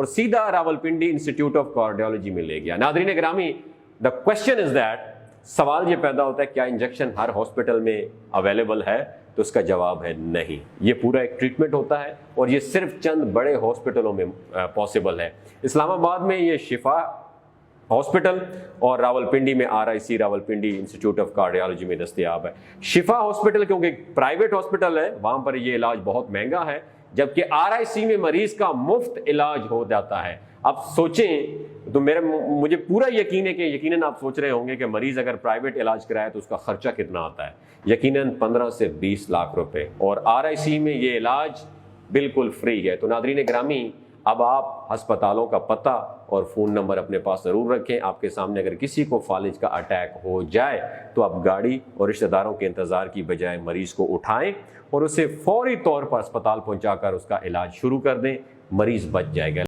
और सीधा Rawalpindi institute of cardiology में ले गया। नाज़रीन गिरामी, द क्वेश्चन इज दैट, सवाल ये पैदा होता है क्या इंजेक्शन हर हॉस्पिटल में अवेलेबल है? तो उसका जवाब है नहीं। ये पूरा एक ट्रीटमेंट होता है और ये सिर्फ चंद बड़े हॉस्पिटलों में पॉसिबल है। इस्लामाबाद में ये शिफा हॉस्पिटल और रावलपिंडी में RIC Rawalpindi institute of cardiology में दस्तयाब है। शिफा हॉस्पिटल क्योंकि प्राइवेट हॉस्पिटल है, वहां पर ये इलाज बहुत महंगा है, जबकि RIC में मरीज का मुफ्त इलाज हो जाता है। अब सोचें तो मुझे पूरा यकीन है कि यकीनन आप सोच रहे होंगे कि मरीज अगर प्राइवेट इलाज कराए तो उसका खर्चा कितना आता है। यकीनन 15 से 20 लाख रुपए, और RIC में ये इलाज बिल्कुल फ्री है। तो नाज़रीन गिरामी, अब आप अस्पतालों का पता और फ़ोन नंबर अपने पास ज़रूर रखें। आपके सामने अगर किसी को फालिज का अटैक हो जाए तो आप गाड़ी और रिश्तेदारों के इंतज़ार की बजाय मरीज़ को उठाएं और उसे फौरी तौर पर अस्पताल पहुंचाकर उसका इलाज शुरू कर दें। मरीज़ बच जाएगा।